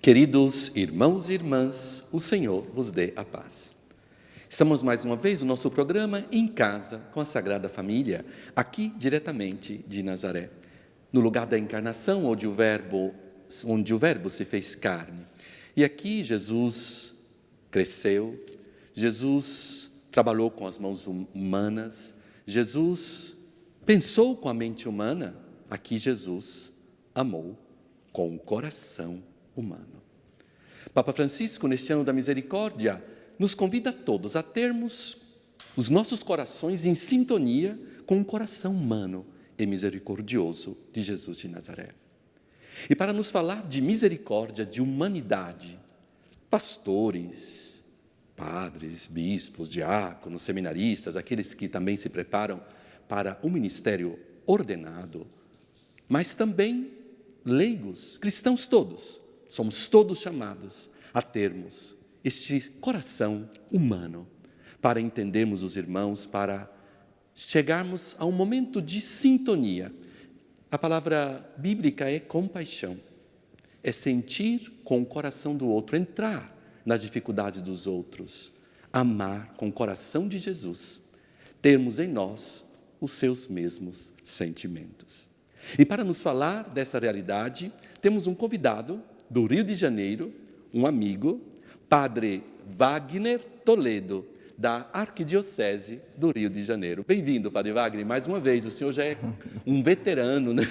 Queridos irmãos e irmãs, o Senhor vos dê a paz. Estamos mais uma vez no nosso programa Em Casa com a Sagrada Família, aqui diretamente de Nazaré, no lugar da encarnação onde o Verbo se fez carne. E aqui Jesus cresceu, Jesus trabalhou com as mãos humanas, Jesus pensou com a mente humana, aqui Jesus amou com o coração humano. Papa Francisco, neste ano da misericórdia, nos convida a todos a termos os nossos corações em sintonia com o coração humano e misericordioso de Jesus de Nazaré. E para nos falar de misericórdia, de humanidade, pastores, padres, bispos, diáconos, seminaristas, aqueles que também se preparam para um ministério ordenado, mas também leigos, cristãos todos, somos todos chamados a termos este coração humano, para entendermos os irmãos, para chegarmos a um momento de sintonia. A palavra bíblica é compaixão, é sentir com o coração do outro, entrar nas dificuldades dos outros, amar com o coração de Jesus, termos em nós os seus mesmos sentimentos. E para nos falar dessa realidade, temos um convidado do Rio de Janeiro, um amigo, Padre Wagner Toledo, da Arquidiocese do Rio de Janeiro. Bem-vindo, Padre Wagner, mais uma vez. O senhor já é um veterano, né?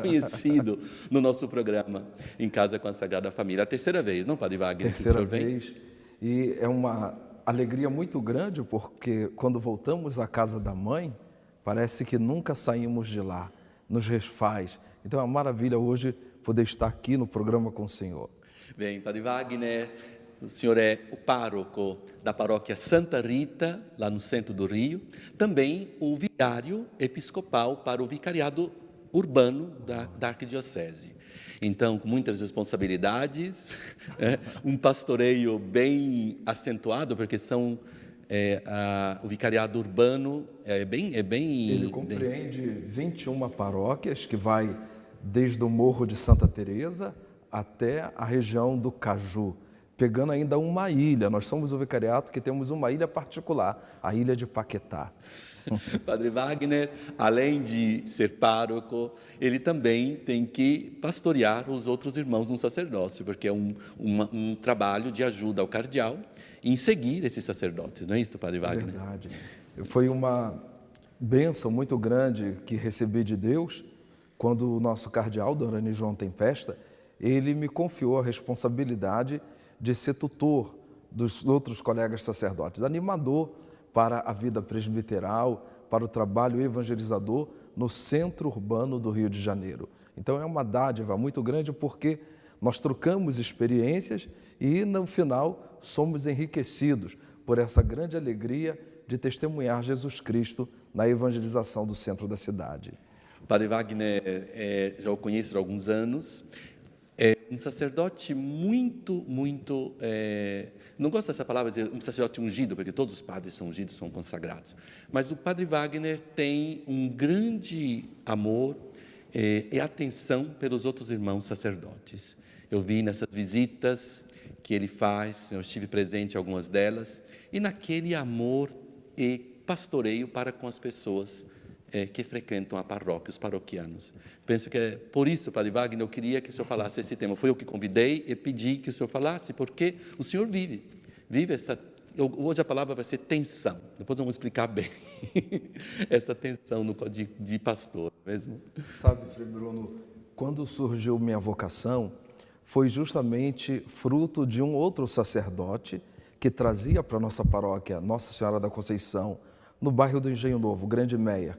Conhecido no nosso programa Em Casa com a Sagrada Família. A terceira vez, não, Padre Wagner? Terceira vez. E é uma alegria muito grande, porque quando voltamos à casa da mãe, parece que nunca saímos de lá, nos refaz. Então é uma maravilha hoje poder estar aqui no programa com o senhor. Bem, Padre Wagner, o senhor é o pároco da paróquia Santa Rita, lá no centro do Rio, também o vigário episcopal para o vicariado urbano da Arquidiocese. Então, com muitas responsabilidades, um pastoreio bem acentuado, porque o vicariado urbano é bem... Ele compreende 21 paróquias, que vai desde o Morro de Santa Teresa até a região do Caju, pegando ainda uma ilha. Nós somos o vicariato que temos uma ilha particular, a ilha de Paquetá. Padre Wagner, além de ser pároco, ele também tem que pastorear os outros irmãos no sacerdócio, porque é um trabalho de ajuda ao cardeal em seguir esses sacerdotes, não é isso, Padre Wagner? Verdade. Foi uma bênção muito grande que recebi de Deus, quando o nosso cardeal, Dom Arani João Tempesta, ele me confiou a responsabilidade de ser tutor dos outros colegas sacerdotes, animador para a vida presbiteral, para o trabalho evangelizador no centro urbano do Rio de Janeiro. Então é uma dádiva muito grande, porque nós trocamos experiências e no final somos enriquecidos por essa grande alegria de testemunhar Jesus Cristo na evangelização do centro da cidade. Padre Wagner, já o conheço há alguns anos, é um sacerdote muito, não gosto dessa palavra, um sacerdote ungido, porque todos os padres são ungidos, são consagrados, mas o Padre Wagner tem um grande amor e atenção pelos outros irmãos sacerdotes. Eu vi nessas visitas que ele faz, eu estive presente em algumas delas, e naquele amor e pastoreio para com as pessoas que frequentam a paróquia, os paroquianos. Penso que é por isso, Padre Wagner, eu queria que o senhor falasse esse tema. Foi eu que convidei e pedi que o senhor falasse, porque o senhor vive essa... Hoje a palavra vai ser tensão, depois vamos explicar bem essa tensão de pastor, mesmo. Sabe, Frei Bruno, quando surgiu minha vocação, foi justamente fruto de um outro sacerdote que trazia para a nossa paróquia, Nossa Senhora da Conceição, no bairro do Engenho Novo, Grande Meia,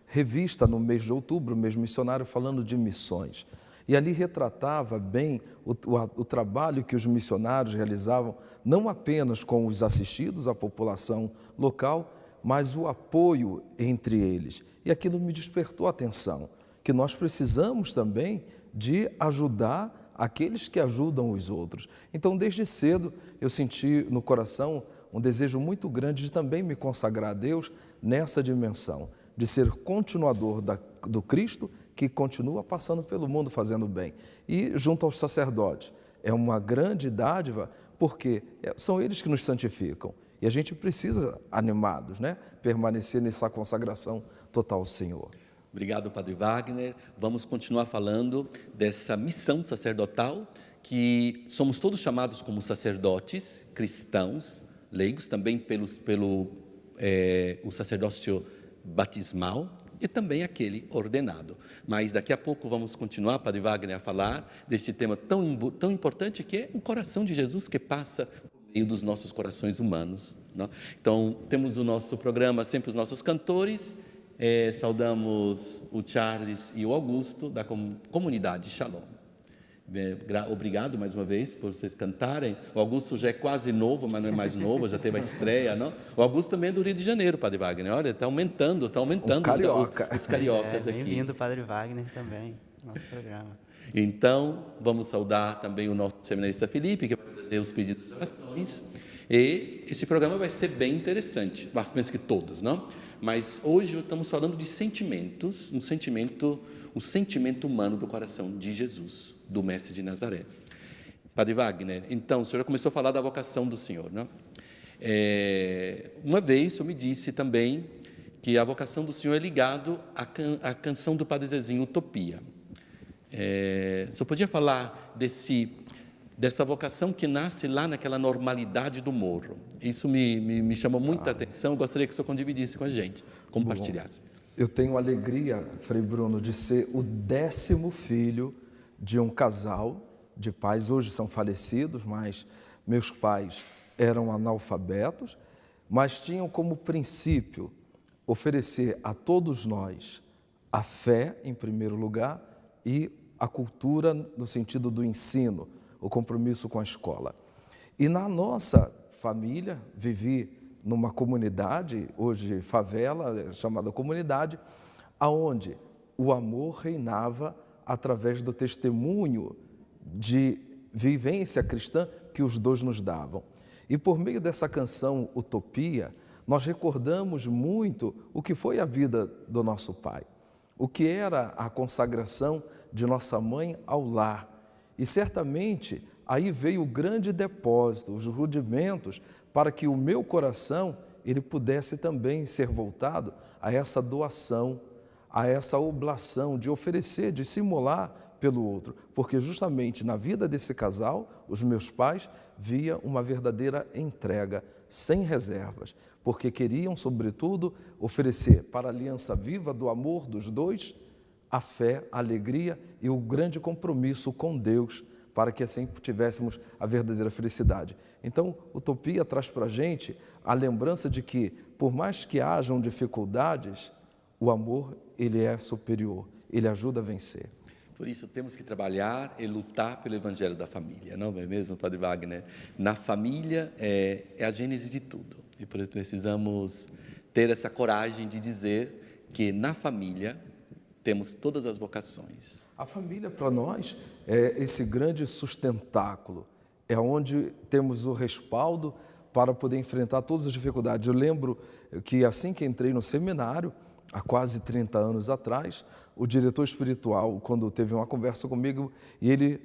revista no mês de outubro, mês missionário, falando de missões. E ali retratava bem o trabalho que os missionários realizavam, não apenas com os assistidos, a população local, mas o apoio entre eles. E aquilo me despertou a atenção, que nós precisamos também de ajudar aqueles que ajudam os outros. Então, desde cedo, eu senti no coração um desejo muito grande de também me consagrar a Deus nessa dimensão, de ser continuador do Cristo, que continua passando pelo mundo fazendo bem. E junto aos sacerdotes, é uma grande dádiva, porque são eles que nos santificam. E a gente precisa, animados, né, permanecer nessa consagração total ao Senhor. Obrigado, Padre Wagner. Vamos continuar falando dessa missão sacerdotal, que somos todos chamados como sacerdotes cristãos, leigos, também pelo o sacerdócio batismal e também aquele ordenado. Mas daqui a pouco vamos continuar, Padre Wagner, a falar deste tema tão importante que é o coração de Jesus que passa por meio dos nossos corações humanos, não? Então, temos o nosso programa, sempre os nossos cantores, saudamos o Charles e o Augusto da comunidade Shalom. Obrigado mais uma vez por vocês cantarem. O Augusto já é quase novo, mas não é mais novo, já teve a estreia, não? O Augusto também é do Rio de Janeiro, Padre Wagner. Olha, está aumentando Um carioca. os cariocas aqui. Bem-vindo, Padre Wagner, também, no nosso programa. Então, vamos saudar também o nosso seminarista Felipe, que vai fazer os pedidos de orações. E esse programa vai ser bem interessante, mas penso que todos, não? Mas hoje estamos falando de sentimentos, o sentimento humano do coração de Jesus, do Mestre de Nazaré. Padre Wagner, então, o senhor já começou a falar da vocação do senhor, não? Uma vez o senhor me disse também que a vocação do senhor é ligado à canção do Padre Zezinho, Utopia. O senhor podia falar dessa vocação que nasce lá naquela normalidade do morro? Isso me chamou muita atenção, eu gostaria que o senhor dividisse com a gente, compartilhasse. Bom, eu tenho a alegria, Frei Bruno, de ser o 10º filho de um casal de pais, hoje são falecidos, mas meus pais eram analfabetos, mas tinham como princípio oferecer a todos nós a fé, em primeiro lugar, e a cultura no sentido do ensino, o compromisso com a escola. E na nossa família, vivi numa comunidade, hoje favela, chamada comunidade, aonde o amor reinava através do testemunho de vivência cristã que os dois nos davam. E por meio dessa canção Utopia, nós recordamos muito o que foi a vida do nosso pai, o que era a consagração de nossa mãe ao lar. E certamente aí veio o grande depósito, os rudimentos, para que o meu coração ele pudesse também ser voltado a essa doação, a essa oblação de oferecer, de se imolar pelo outro. Porque justamente na vida desse casal, os meus pais via uma verdadeira entrega, sem reservas, porque queriam, sobretudo, oferecer para a aliança viva do amor dos dois a fé, a alegria e o grande compromisso com Deus, para que assim tivéssemos a verdadeira felicidade. Então, Utopia traz para a gente a lembrança de que, por mais que hajam dificuldades, o amor, ele é superior, ele ajuda a vencer. Por isso, temos que trabalhar e lutar pelo evangelho da família, não é mesmo, Padre Wagner? Na família é a gênese de tudo. E por isso precisamos ter essa coragem de dizer que na família temos todas as vocações. A família, para nós, é esse grande sustentáculo, é onde temos o respaldo para poder enfrentar todas as dificuldades. Eu lembro que assim que entrei no seminário, há quase 30 anos atrás, o diretor espiritual, quando teve uma conversa comigo, e ele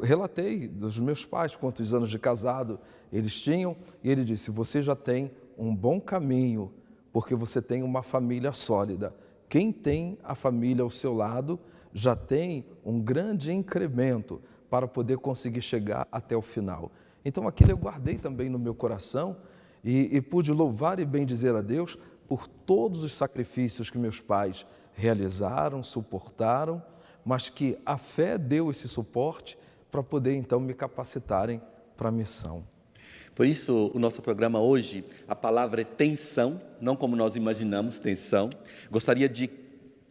relatei dos meus pais quantos anos de casado eles tinham, e ele disse: você já tem um bom caminho, porque você tem uma família sólida. Quem tem a família ao seu lado já tem um grande incremento para poder conseguir chegar até o final. Então aquilo eu guardei também no meu coração e pude louvar e bendizer a Deus por todos os sacrifícios que meus pais realizaram, suportaram, mas que a fé deu esse suporte para poder então me capacitarem para a missão. Por isso, o nosso programa hoje, a palavra é tensão, não como nós imaginamos, tensão. Gostaria de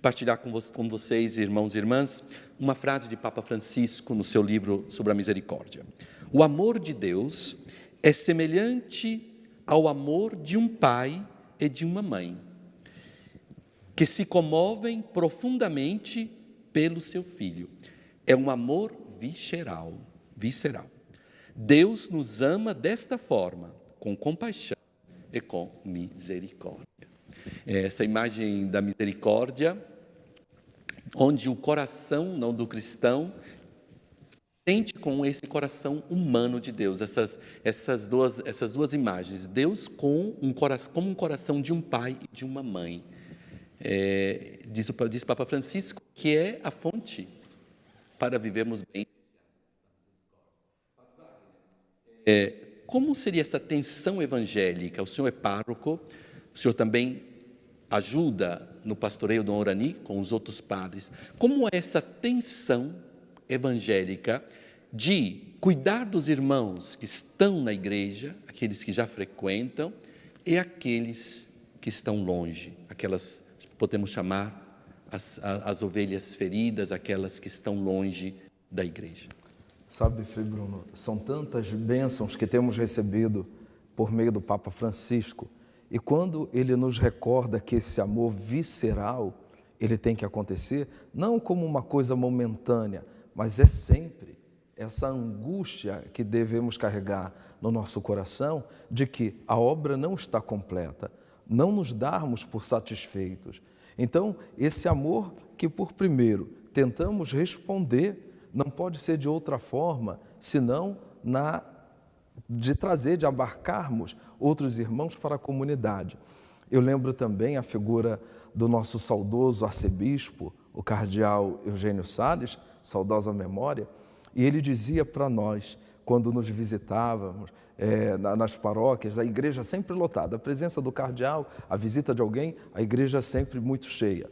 partilhar com vocês, irmãos e irmãs, uma frase de Papa Francisco no seu livro sobre a misericórdia. O amor de Deus é semelhante ao amor de um pai e de uma mãe, que se comovem profundamente pelo seu filho. É um amor visceral. Deus nos ama desta forma, com compaixão e com misericórdia. Essa imagem da misericórdia, onde o coração, não do cristão, sente com esse coração humano de Deus, essas duas imagens, Deus como um coração de um pai e de uma mãe. Diz Papa Francisco que é a fonte para vivermos bem. Como seria essa tensão evangélica? O senhor é pároco, o senhor também ajuda no pastoreio do Orani com os outros padres. Como é essa tensão evangélica de cuidar dos irmãos que estão na igreja, aqueles que já frequentam, e aqueles que estão longe, aquelas podemos chamar as ovelhas feridas, aquelas que estão longe da igreja? Sabe, Frei Bruno, são tantas bênçãos que temos recebido por meio do Papa Francisco, e quando ele nos recorda que esse amor visceral, ele tem que acontecer, não como uma coisa momentânea, mas é sempre essa angústia que devemos carregar no nosso coração de que a obra não está completa, não nos darmos por satisfeitos. Então, esse amor que por primeiro tentamos responder, não pode ser de outra forma, senão de abarcarmos outros irmãos para a comunidade. Eu lembro também a figura do nosso saudoso arcebispo, o cardeal Eugênio Salles, saudosa memória, e ele dizia para nós, quando nos visitávamos nas paróquias, a igreja sempre lotada, a presença do cardeal, a visita de alguém, a igreja sempre muito cheia.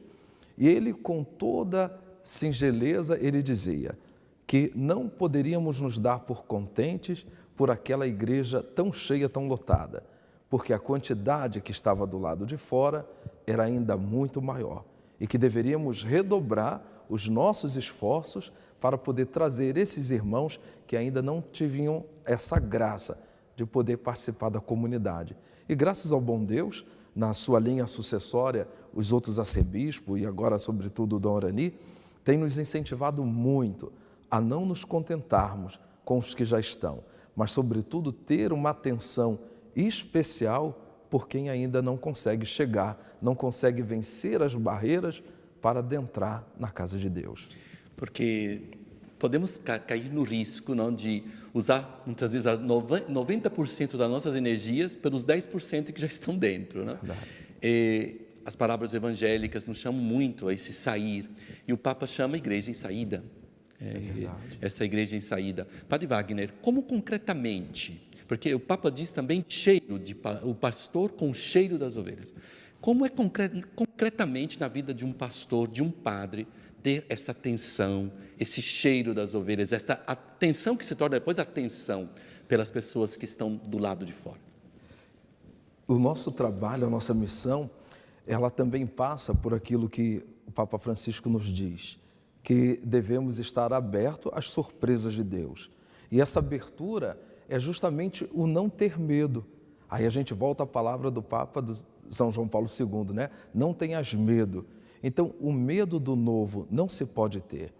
E ele, com toda singeleza, ele dizia que não poderíamos nos dar por contentes por aquela igreja tão cheia, tão lotada, porque a quantidade que estava do lado de fora era ainda muito maior e que deveríamos redobrar os nossos esforços para poder trazer esses irmãos que ainda não tinham essa graça de poder participar da comunidade. E graças ao bom Deus, na sua linha sucessória, os outros arcebispos e agora, sobretudo, o Dom Orani, têm nos incentivado muito a não nos contentarmos com os que já estão, mas, sobretudo, ter uma atenção especial por quem ainda não consegue chegar, não consegue vencer as barreiras para adentrar na casa de Deus. Porque podemos cair no risco de usar, muitas vezes, 90% das nossas energias pelos 10% que já estão dentro. E as palavras evangélicas nos chamam muito a esse sair, e o Papa chama a igreja em saída. Essa igreja em saída. Padre Wagner, como concretamente, porque o Papa diz também o pastor com o cheiro das ovelhas, como é concretamente na vida de um pastor, de um padre, ter essa atenção, esse cheiro das ovelhas, essa atenção que se torna depois atenção pelas pessoas que estão do lado de fora? O nosso trabalho, a nossa missão, ela também passa por aquilo que o Papa Francisco nos diz, que devemos estar abertos às surpresas de Deus. E essa abertura é justamente o não ter medo. Aí a gente volta à palavra do Papa São João Paulo II, né? Não tenhas medo. Então, o medo do novo não se pode ter,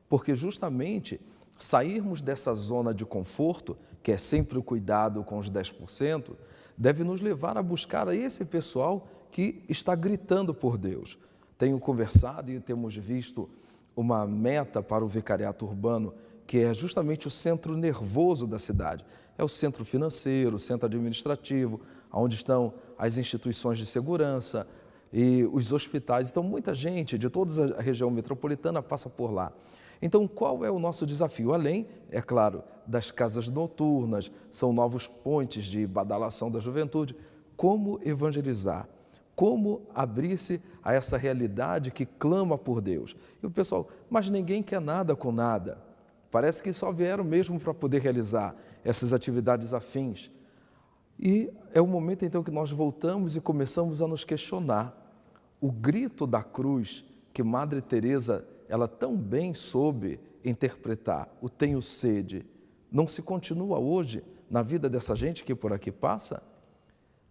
porque justamente sairmos dessa zona de conforto, que é sempre o cuidado com os 10%, deve nos levar a buscar a esse pessoal que está gritando por Deus. Tenho conversado e temos visto uma meta para o vicariato urbano, que é justamente o centro nervoso da cidade. É o centro financeiro, o centro administrativo, onde estão as instituições de segurança e os hospitais. Então, muita gente de toda a região metropolitana passa por lá. Então, qual é o nosso desafio? Além, é claro, das casas noturnas, são novos pontes de badalação da juventude. Como evangelizar? Como abrir-se a essa realidade que clama por Deus? E o pessoal, mas ninguém quer nada com nada. Parece que só vieram mesmo para poder realizar essas atividades afins. E é o momento então que nós voltamos e começamos a nos questionar. O grito da cruz que Madre Teresa, ela tão bem soube interpretar, o tenho sede, não se continua hoje na vida dessa gente que por aqui passa?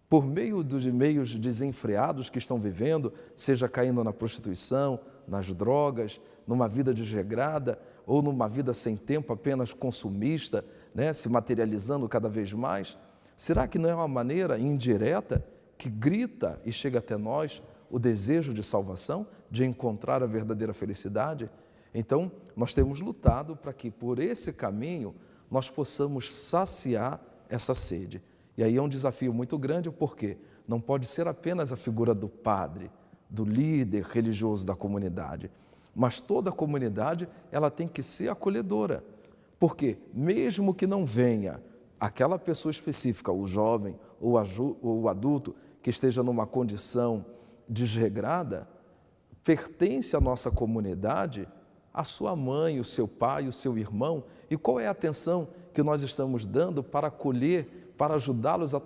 Por meio dos meios desenfreados que estão vivendo, seja caindo na prostituição, nas drogas, numa vida desregrada ou numa vida sem tempo, apenas consumista, né, se materializando cada vez mais, será que não é uma maneira indireta que grita e chega até nós o desejo de salvação, de encontrar a verdadeira felicidade? Então, nós temos lutado para que, por esse caminho, nós possamos saciar essa sede. E aí é um desafio muito grande, porque não pode ser apenas a figura do padre, do líder religioso da comunidade, mas toda a comunidade ela tem que ser acolhedora, porque mesmo que não venha aquela pessoa específica, o jovem ou o adulto, que esteja numa condição desregrada, pertence à nossa comunidade a sua mãe, o seu pai, o seu irmão, e qual é a atenção que nós estamos dando para acolher, para ajudá-los a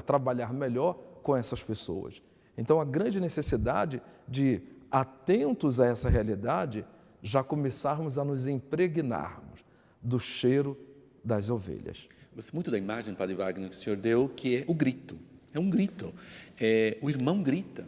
trabalhar melhor com essas pessoas. Então, a grande necessidade de, atentos a essa realidade, já começarmos a nos impregnarmos do cheiro das ovelhas. Gostei muito da imagem, Padre Wagner, que o senhor deu, que é o grito. É um grito. O irmão grita.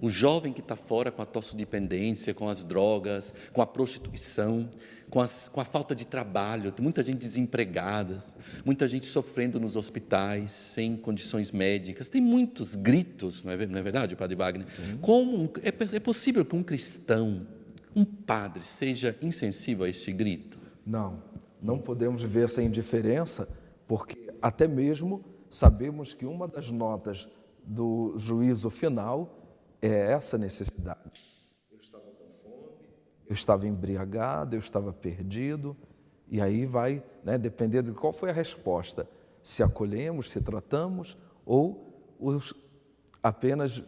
O jovem que está fora com a toxicodependência, com as drogas, com a prostituição, com a falta de trabalho, tem muita gente desempregada, muita gente sofrendo nos hospitais, sem condições médicas, tem muitos gritos, não é verdade, Padre Wagner? Sim. Como é possível que um cristão, um padre, seja insensível a este grito? Não podemos viver essa indiferença, porque até mesmo sabemos que uma das notas do juízo final é essa necessidade. Eu estava com fome, eu estava embriagado, eu estava perdido, e aí vai, depender de qual foi a resposta, se acolhemos, se tratamos, ou apenas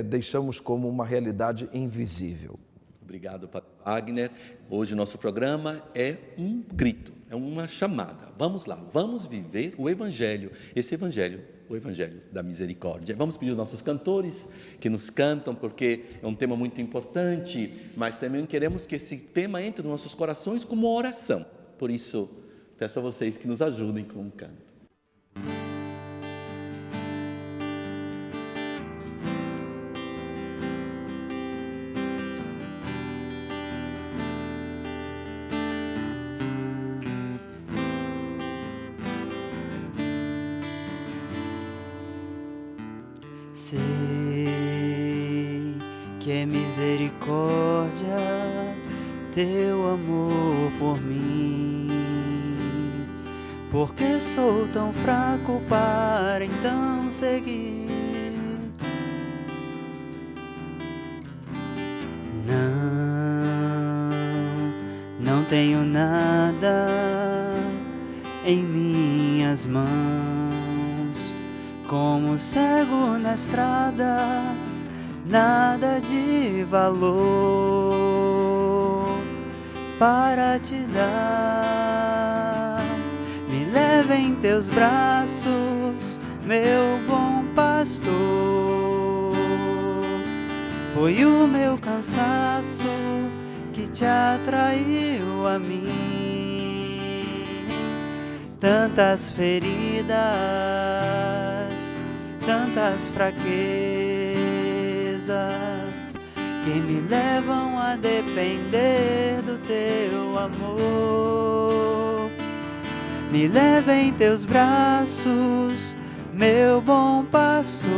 deixamos como uma realidade invisível. Obrigado, Padre Wagner. Hoje o nosso programa é um grito, é uma chamada. Vamos lá, vamos viver o Evangelho, esse Evangelho, o Evangelho da misericórdia. Vamos pedir aos nossos cantores que nos cantam, porque é um tema muito importante, mas também queremos que esse tema entre nos nossos corações como uma oração. Por isso, peço a vocês que nos ajudem com o canto. Sei que é misericórdia teu amor por mim, porque sou tão fraco para então seguir. Não tenho nada em minhas mãos, como cego na estrada, nada de valor para te dar. Me leva em teus braços, meu bom pastor. Foi o meu cansaço que te atraiu a mim. Tantas feridas, tantas fraquezas que me levam a depender do teu amor. Me leva em teus braços, meu bom pastor.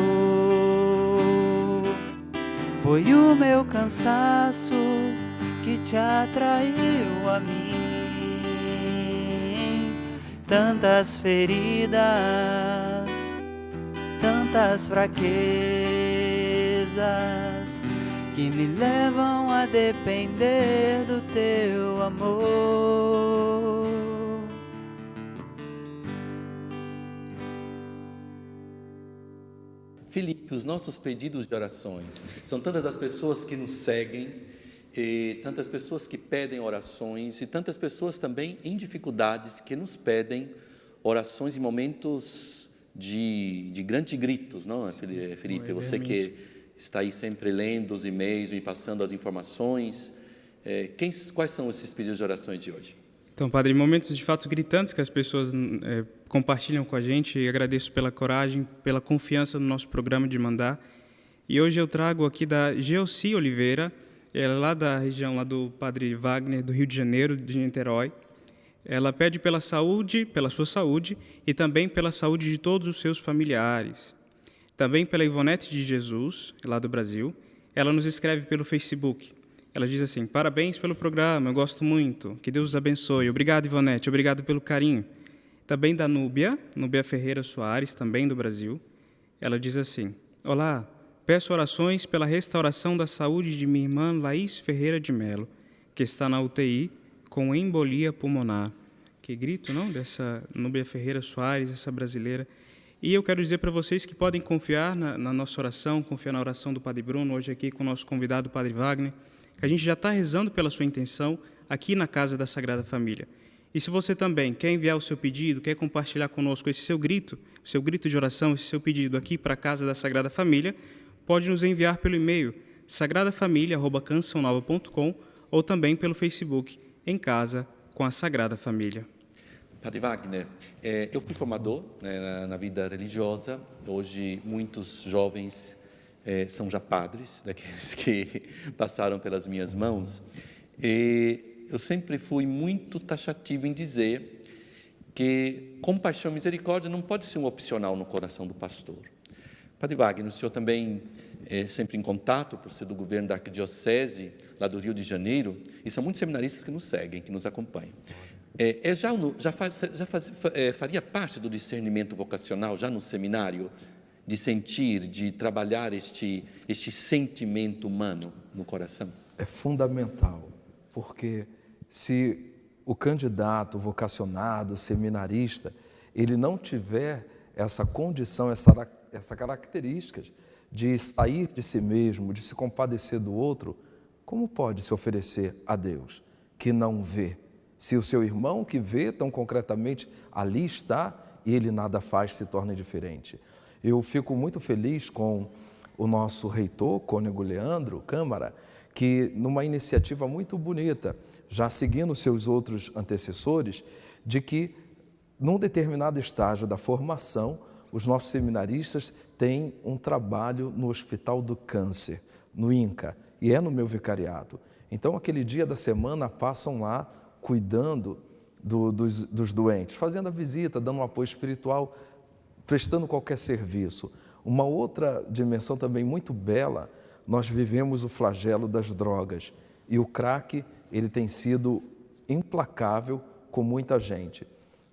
Foi o meu cansaço que te atraiu a mim. Tantas feridas, tantas fraquezas que me levam a depender do teu amor. Felipe, os nossos pedidos de orações, são tantas as pessoas que nos seguem, e tantas pessoas que pedem orações, e tantas pessoas também em dificuldades que nos pedem orações em momentos de grandes gritos, não é, Felipe? Você que está aí sempre lendo os e-mails, me passando as informações, quais são esses pedidos de orações de hoje? Então, Padre, em momentos de fato gritantes que as pessoas compartilham com a gente, e agradeço pela coragem, pela confiança no nosso programa de mandar. E hoje eu trago aqui da Geossi Oliveira, ela é lá da região lá do Padre Wagner, do Rio de Janeiro, de Niterói. Ela pede pela saúde, pela sua saúde e também pela saúde de todos os seus familiares. Também pela Ivonete de Jesus, lá do Brasil. Ela nos escreve pelo Facebook. Ela diz assim: parabéns pelo programa, eu gosto muito, que Deus os abençoe. Obrigado, Ivonete, obrigado pelo carinho. Também da Núbia Ferreira Soares, também do Brasil. Ela diz assim: olá, peço orações pela restauração da saúde de minha irmã Laís Ferreira de Melo, que está na UTI com embolia pulmonar. Que grito, não? Dessa Núbia Ferreira Soares, essa brasileira. E eu quero dizer para vocês que podem confiar na nossa oração, confiar na oração do Padre Bruno, hoje aqui com o nosso convidado, o Padre Wagner, que a gente já está rezando pela sua intenção aqui na Casa da Sagrada Família. E se você também quer enviar o seu pedido, quer compartilhar conosco esse seu grito de oração, esse seu pedido aqui para a Casa da Sagrada Família, pode nos enviar pelo e-mail sagradafamilia@cançãonova.com ou também pelo Facebook, Em Casa com a Sagrada Família. Padre Wagner, eu fui formador, né, na vida religiosa. Hoje muitos jovens são já padres, daqueles que passaram pelas minhas mãos. E eu sempre fui muito taxativo em dizer que compaixão e misericórdia não pode ser um opcional no coração do pastor. Padre Wagner, o senhor também é sempre em contato, por ser do governo da Arquidiocese, lá do Rio de Janeiro, e são muitos seminaristas que nos seguem, que nos acompanham. Faria parte do discernimento vocacional, já no seminário, de sentir, de trabalhar este sentimento humano no coração? É fundamental, porque se o candidato vocacionado, seminarista, ele não tiver essa condição, essa característica de sair de si mesmo, de se compadecer do outro, como pode se oferecer a Deus que não vê? Se o seu irmão que vê tão concretamente ali está e ele nada faz, se torna diferente. Eu fico muito feliz com o nosso reitor, Cônego Leandro Câmara, que numa iniciativa muito bonita, já seguindo seus outros antecessores, de que num determinado estágio da formação, os nossos seminaristas têm um trabalho no Hospital do Câncer, no INCA, e é no meu vicariato. Então, aquele dia da semana passam lá cuidando dos doentes, fazendo a visita, dando um apoio espiritual, prestando qualquer serviço. Uma outra dimensão também muito bela, nós vivemos o flagelo das drogas e o crack, ele tem sido implacável com muita gente.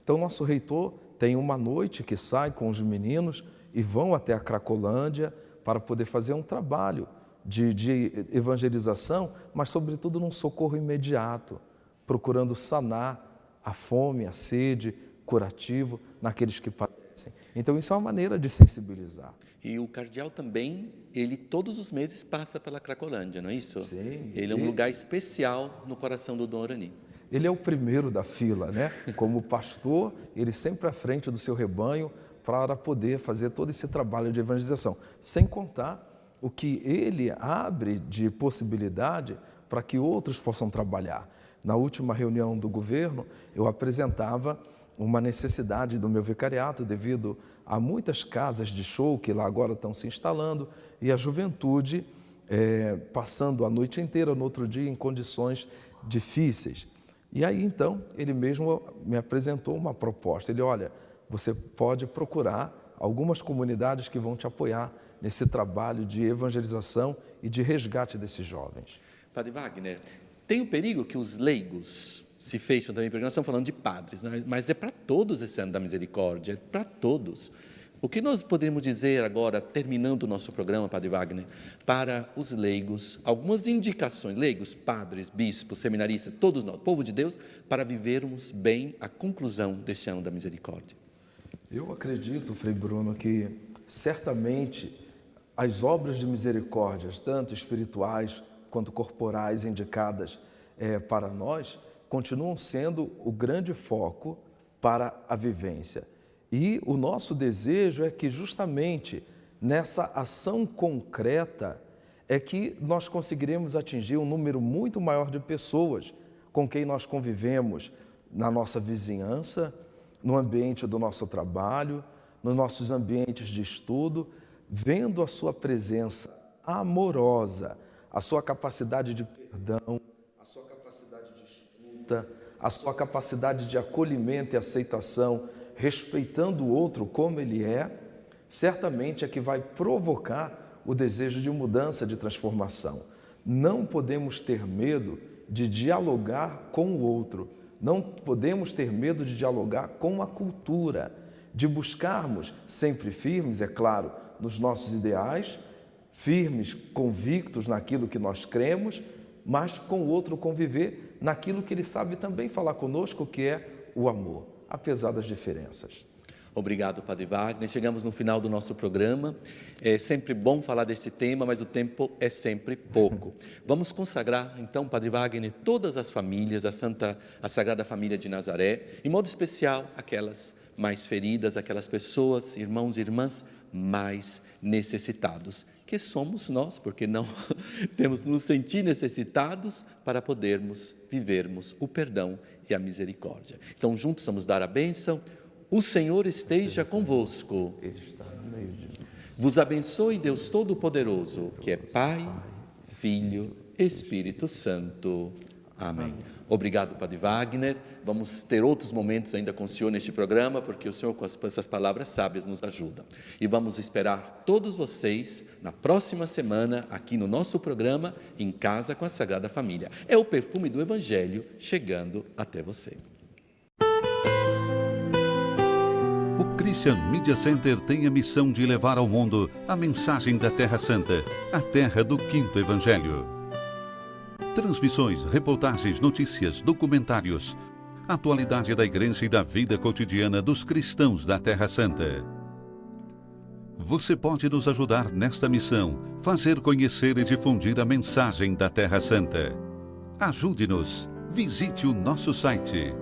Então, nosso reitor tem uma noite que sai com os meninos e vão até a Cracolândia para poder fazer um trabalho de evangelização, mas sobretudo num socorro imediato, procurando sanar a fome, a sede, curativo naqueles que padecem. Então, isso é uma maneira de sensibilizar. E o cardeal também, ele todos os meses passa pela Cracolândia, não é isso? Sim. Ele é um lugar especial no coração do Dom Orani. Ele é o primeiro da fila, né? Como pastor, ele sempre à frente do seu rebanho para poder fazer todo esse trabalho de evangelização. Sem contar o que ele abre de possibilidade para que outros possam trabalhar. Na última reunião do governo, eu apresentava uma necessidade do meu vicariato devido a muitas casas de show que lá agora estão se instalando e a juventude passando a noite inteira, no outro dia, em condições difíceis. E aí, então, ele mesmo me apresentou uma proposta. Ele, olha, você pode procurar algumas comunidades que vão te apoiar nesse trabalho de evangelização e de resgate desses jovens. Padre Wagner, tem o perigo que os leigos se fecham também, porque nós estamos falando de padres, né? Mas é para todos esse ano da misericórdia, é para todos. O que nós podemos dizer agora, terminando o nosso programa, Padre Wagner, para os leigos, algumas indicações, leigos, padres, bispos, seminaristas, todos nós, povo de Deus, para vivermos bem a conclusão deste ano da misericórdia? Eu acredito, Frei Bruno, que certamente as obras de misericórdia, tanto espirituais quanto corporais indicadas para nós, continuam sendo o grande foco para a vivência. E o nosso desejo é que justamente nessa ação concreta é que nós conseguiremos atingir um número muito maior de pessoas com quem nós convivemos na nossa vizinhança, no ambiente do nosso trabalho, nos nossos ambientes de estudo, vendo a sua presença amorosa, a sua capacidade de perdão, a sua capacidade de escuta, a sua capacidade de acolhimento e aceitação, respeitando o outro como ele é, certamente é que vai provocar o desejo de mudança, de transformação. Não podemos ter medo de dialogar com o outro. Não podemos ter medo de dialogar com a cultura, de buscarmos, sempre firmes, é claro, nos nossos ideais, firmes, convictos naquilo que nós cremos, mas com o outro conviver naquilo que ele sabe também falar conosco, que é o amor, apesar das diferenças. Obrigado, Padre Wagner. Chegamos no final do nosso programa. É sempre bom falar desse tema, mas o tempo é sempre pouco. Vamos consagrar, então, Padre Wagner, todas as famílias, a Sagrada Família de Nazaré, em modo especial aquelas mais feridas, aquelas pessoas, irmãos e irmãs, mais necessitados, que somos nós, porque não temos nos sentir necessitados para podermos vivermos o perdão e a misericórdia. Então, juntos vamos dar a bênção. O Senhor esteja convosco. Ele está no meio de nós. Vos abençoe Deus Todo-Poderoso, que é Pai, Filho, Espírito Santo. Amém. Obrigado, Padre Wagner. Vamos ter outros momentos ainda com o senhor neste programa, porque o senhor, com essas palavras sábias, nos ajuda. E vamos esperar todos vocês na próxima semana, aqui no nosso programa, Em Casa com a Sagrada Família. É o perfume do Evangelho chegando até você. O Christian Media Center tem a missão de levar ao mundo a mensagem da Terra Santa, a terra do Quinto Evangelho. Transmissões, reportagens, notícias, documentários, atualidade da Igreja e da vida cotidiana dos cristãos da Terra Santa. Você pode nos ajudar nesta missão, fazer conhecer e difundir a mensagem da Terra Santa. Ajude-nos. Visite o nosso site